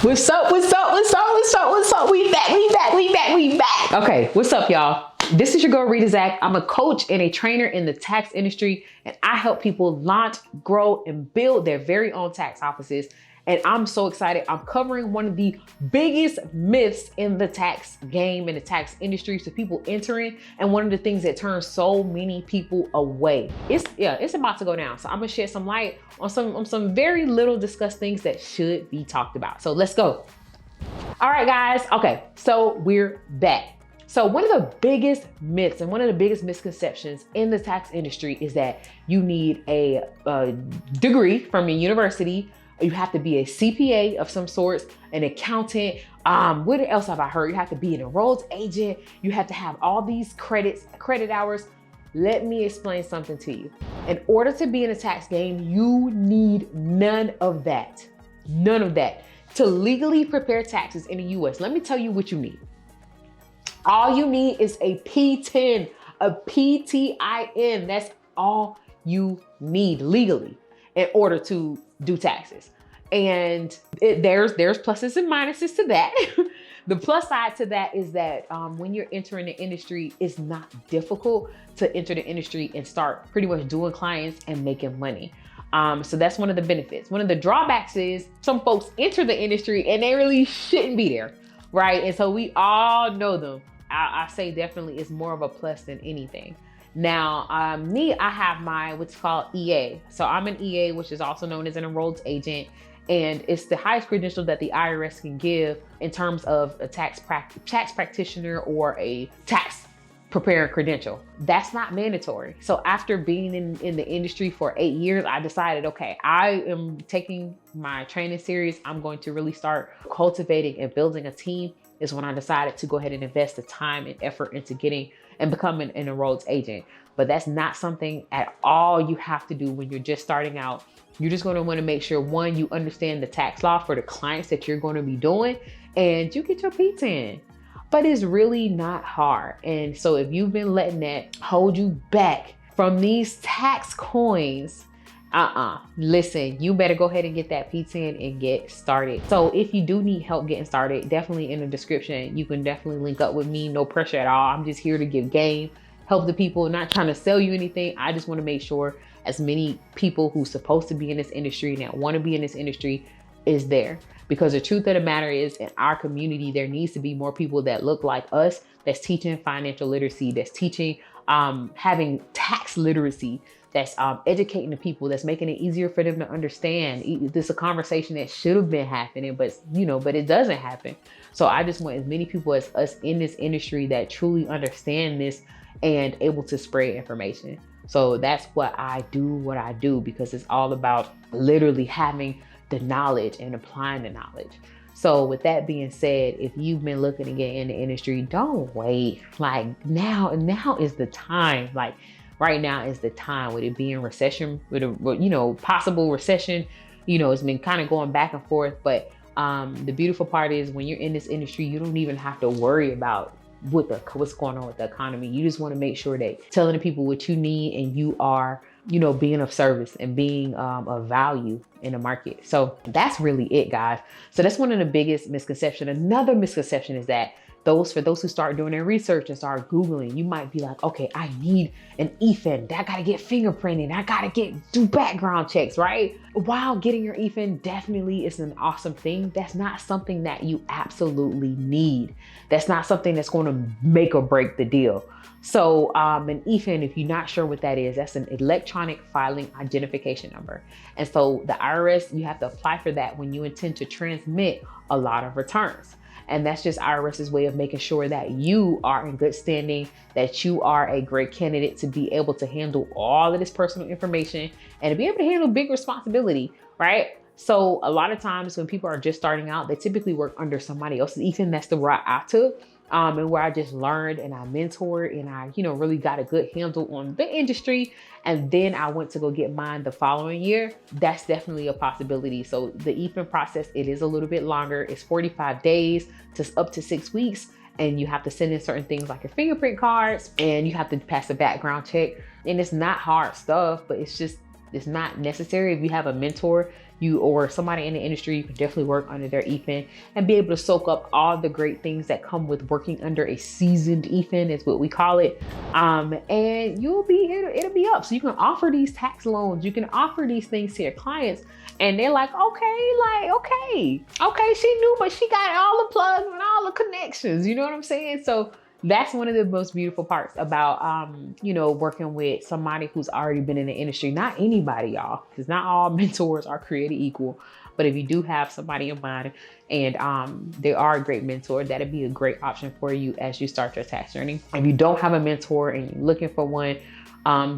What's up? What's up? What's up? What's up? What's up? We back. We back. We back. We back. Okay, what's up, y'all? This is your girl, Rita Zach. I'm a coach and a trainer in the tax industry, and I help people launch, grow, and build their very own tax offices. And I'm so excited. I'm covering one of the biggest myths in the tax game, in the tax industry, so people entering, and one of the things that turns so many people away. It's about to go down. So I'm gonna shed some light on some very little discussed things that should be talked about. So let's go. All right, guys. Okay, so we're back. So one of the biggest myths and one of the biggest misconceptions in the tax industry is that you need a degree from a university. You have to be a CPA of some sorts, an accountant. What else have I heard? You have to be an enrolled agent. You have to have all these credit hours. Let me explain something to you. In order to be in a tax game, you need none of that. None of that. To legally prepare taxes in the US, let me tell you what you need. All you need is a P10, a PTIN. That's all you need legally in order to do taxes. And there's pluses and minuses to that. The plus side to that is that when you're entering the industry, it's not difficult to enter the industry and start pretty much doing clients and making money. So that's one of the benefits. One of the drawbacks is some folks enter the industry and they really shouldn't be there, right? And so we all know them. I say definitely it's more of a plus than anything. Now, I have my what's called EA. So I'm an EA, which is also known as an enrolled agent. And it's the highest credential that the IRS can give in terms of a tax practitioner or a tax preparing credential. That's not mandatory. So after being in the industry for 8 years, I decided, okay, I am taking my training serious. I'm going to really start cultivating and building a team. Is when I decided to go ahead and invest the time and effort into getting and becoming an enrolled agent. But that's not something at all you have to do when you're just starting out. You're just going to want to make sure, one, you understand the tax law for the clients that you're going to be doing, and you get your P10. But it's really not hard. And so if you've been letting that hold you back from these tax coins, listen, you better go ahead and get that P10 and get started. So if you do need help getting started, definitely in the description, you can definitely link up with me. No pressure at all. I'm just here to give game, help the people, not trying to sell you anything. I just want to make sure as many people who's supposed to be in this industry and that want to be in this industry is there. Because the truth of the matter is, in our community, there needs to be more people that look like us, that's teaching financial literacy, that's teaching, having tax literacy, that's educating the people, that's making it easier for them to understand. This is a conversation that should have been happening, but it doesn't happen. So I just want as many people as us in this industry that truly understand this and able to spread information. So that's what I do, because it's all about literally having the knowledge and applying the knowledge. So with that being said, if you've been looking to get in the industry, don't wait. Like now is the time. Like right now is the time, with it being recession, with a possible recession. It's been kind of going back and forth. But the beautiful part is when you're in this industry, you don't even have to worry about what's going on with the economy. You just want to make sure that telling the people what you need, and you are, being of service and being of value in the market. So that's really it, guys. So that's one of the biggest misconceptions. Another misconception is that for those who start doing their research and start Googling, you might be like, okay, I need an EFIN. I got to get fingerprinted. I got to do background checks, right? While getting your EFIN definitely is an awesome thing, that's not something that you absolutely need. That's not something that's going to make or break the deal. So an EFIN, if you're not sure what that is, that's an electronic filing identification number. And so the IRS, you have to apply for that when you intend to transmit a lot of returns. And that's just IRS's way of making sure that you are in good standing, that you are a great candidate to be able to handle all of this personal information and to be able to handle big responsibility, right? So a lot of times when people are just starting out, they typically work under somebody else's EFIN. That's the route I took. And where I just learned and I mentored and I, really got a good handle on the industry. And then I went to go get mine the following year. That's definitely a possibility. So the EFIN process, it is a little bit longer. It's 45 days to up to 6 weeks. And you have to send in certain things like your fingerprint cards, and you have to pass a background check. And it's not hard stuff, but it's just It's not necessary. If you have a mentor, you or somebody in the industry, you can definitely work under their EFIN and be able to soak up all the great things that come with working under a seasoned EFIN, is what we call it. And it'll be up. So you can offer these tax loans, you can offer these things to your clients, and they're like, okay, she knew, but she got all the plugs and all the connections. You know what I'm saying? So that's one of the most beautiful parts about, working with somebody who's already been in the industry. Not anybody, y'all, because not all mentors are created equal. But if you do have somebody in mind and they are a great mentor, that'd be a great option for you as you start your tax journey. If you don't have a mentor and you're looking for one,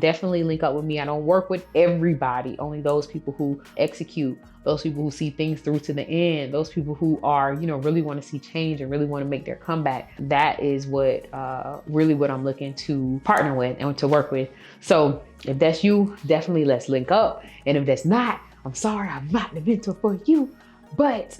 definitely link up with me. I don't work with everybody, only those people who execute, those people who see things through to the end, those people who are, really want to see change and really want to make their comeback. That is what I'm looking to partner with and to work with. So if that's you, definitely let's link up. And if that's not, I'm sorry, I'm not the mentor for you. But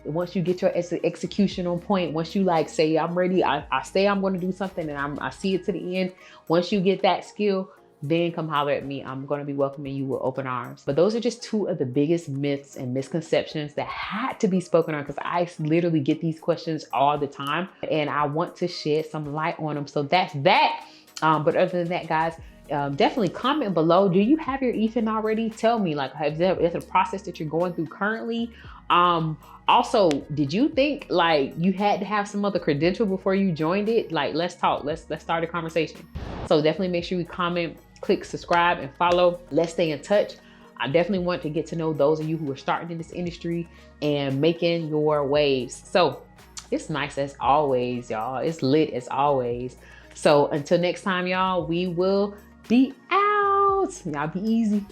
once you get your execution on point, once you say, I'm ready, I say I'm going to do something and I see it to the end. Once you get that skill, then come holler at me. I'm going to be welcoming you with open arms. But those are just two of the biggest myths and misconceptions that had to be spoken on, because I literally get these questions all the time and I want to shed some light on them. So that's that. But other than that, guys, definitely comment below. Do you have your EFIN already? Tell me, is it a process that you're going through currently? Also, did you think you had to have some other credential before you joined it? Let's talk. Let's start a conversation. So definitely make sure you comment, click subscribe and follow. Let's stay in touch. I definitely want to get to know those of you who are starting in this industry and making your waves. So it's nice as always, y'all. It's lit as always. So until next time, y'all, we will be out. Y'all be easy.